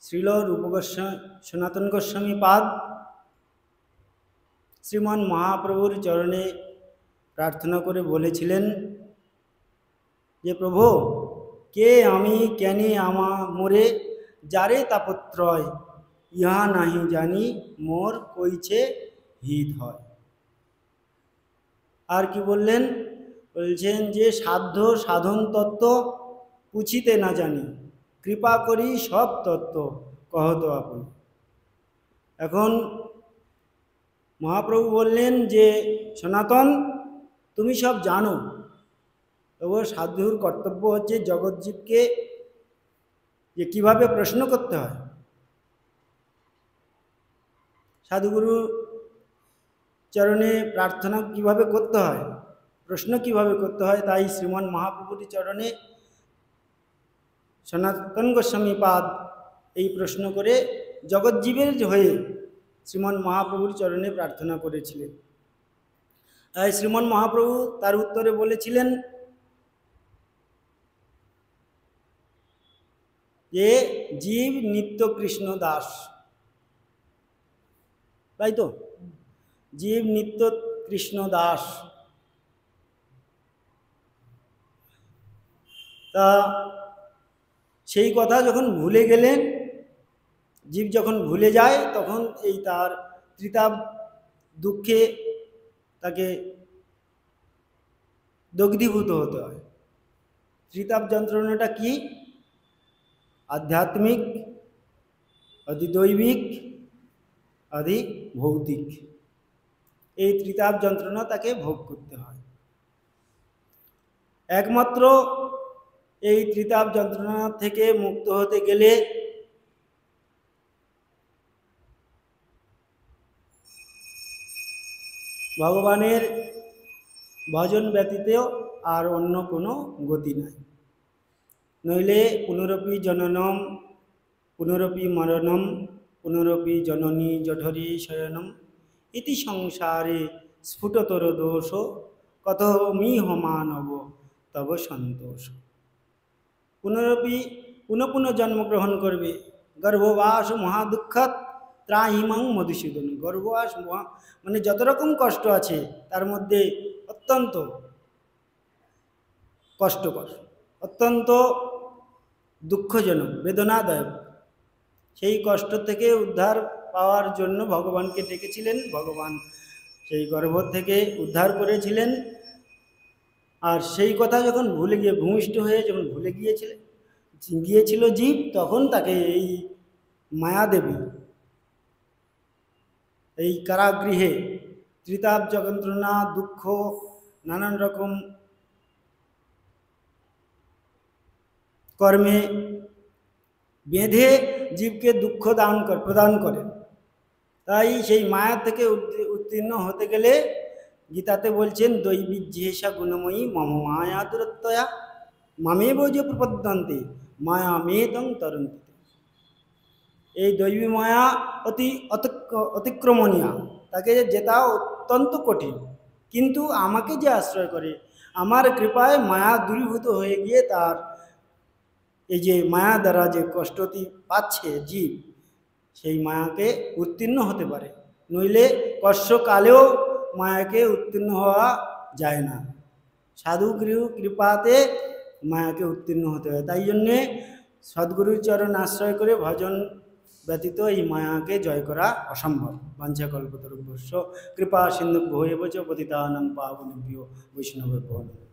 শ্রীল রূপ গোস্বামী সনাতন গোস্বামী পাদ শ্রীমান মহাপ্রভুর চরণে প্রার্থনা করে বলেছিলেন যে প্রভু, কে আমি কেনে আমা মোরে যারে তাপত্রয়, ইহা নাহি জানি মোর কইছে হিত হয়। আর কি বললেন? বলছেন যে সাধ্য সাধন তত্ত্ব পুছিতে না জানি, কৃপা করি সব তত্ত্ব কহত আপনি। এখন মহাপ্রভু বললেন যে সনাতন, তুমি সব জানো, তবু সাধুর কর্তব্য হচ্ছে জগৎজীবকে যে কীভাবে প্রশ্ন করতে হয়, সাধুগুরু চরণে প্রার্থনা কিভাবে করতে হয়, প্রশ্ন কিভাবে করতে হয়, তাই শ্রীমান মহাপ্রভুর চরণে সনাতন গোস্বামী পাদ এই প্রশ্ন করে জগৎজীবের হয়ে শ্রীমান মহাপ্রভুর চরণে প্রার্থনা করেছিলেন। তাই শ্রীমান মহাপ্রভু তার উত্তরে বলেছিলেন যে জীব নিত্য কৃষ্ণ দাস, তাই তো, জীব নিত্য কৃষ্ণ দাস। তা সেই কথা যখন ভুলে গেলেন, জীব যখন ভুলে যায়, তখন এই তার ত্রিতাপ দুঃখে তাকে দগ্ধীভূত হতে হয়। ত্রিতাপ যন্ত্রণাটা কি? আধ্যাত্মিক, অধিদৈবিক, আদি ভৌতিক, এই ত্রিতাপ যন্ত্রণা তাকে ভোগ করতে হয়। একমাত্র এই ত্রিতাপ যন্ত্রণা থেকে মুক্ত হতে গেলে ভগবানের ভজন ব্যতীত আর অন্য কোনো গতি নাই। নইলে পুনরপি জননম পুনরপি মরণম পুনরপি জননী জঠরী শয়নম ইতি সংসারে স্ফুটতর দোষ কথমিহ মানব তব সন্তোষ। পুনরপি পুনঃ পুনঃ জন্মগ্রহণ করবে। গর্ভবাস মহাদুঃখাৎ ত্রাহিমাং মধুসূদন। গর্ভবাস মানে যত রকম কষ্ট আছে তার মধ্যে অত্যন্ত কষ্টকর, অত্যন্ত দুঃখজনক, বেদনাদায়ক, সেই কষ্ট থেকে উদ্ধার পাওয়ার জন্য ভগবানকে ডেকেছিলেন। ভগবান সেই গর্ভ থেকে উদ্ধার করেছিলেন। আর সেই কথা যখন ভুলে গিয়ে ভূমিষ্ঠ হয়ে যখন ভুলে গিয়েছিল জীব, তখন তাকে এই মায়াদেবী এই কারাগৃহে ত্রিতাপ যন্ত্রণা দুঃখ নানান রকম কর্মে বেঁধে জীবকে দুঃখ প্রদান করেন। তাই সেই মায়া থেকে উত্তীর্ণ হতে গেলে গীতাতে বলছেন দৈবী যেসা গুণময়ী মম মায়া দূরত্বয়া মামেব যে প্রপদ্যন্তে মায়া মেতং তরন্তি। এই দৈবী মায়া অতিক্রমণীয়, তাকে যেটা অত্যন্ত কঠিন, কিন্তু আমাকে যে আশ্রয় করে, আমার কৃপায় মায়া দূরীভূত হয়ে গিয়ে তার এই যে মায়া দ্বারা যে কষ্টটি পাচ্ছে জীব, সেই মায়াকে উত্তীর্ণ হতে পারে। নইলে কষ্টকালেও মায়াকে উত্তীর্ণ হওয়া যায় না। সাধুগুরু কৃপাতে মায়াকে উত্তীর্ণ হতে হয়। তাই জন্যে সদ্গুরুর চরণ আশ্রয় করে ভজন ব্যতীত এই মায়াকে জয় করা অসম্ভব। বাঞ্ছাকল্পতরুভ্যশ্চ কৃপা সিন্ধুভ্যো এব চ পতিতানাং পাবনেভ্যো বৈষ্ণবেভ্যো নমঃ।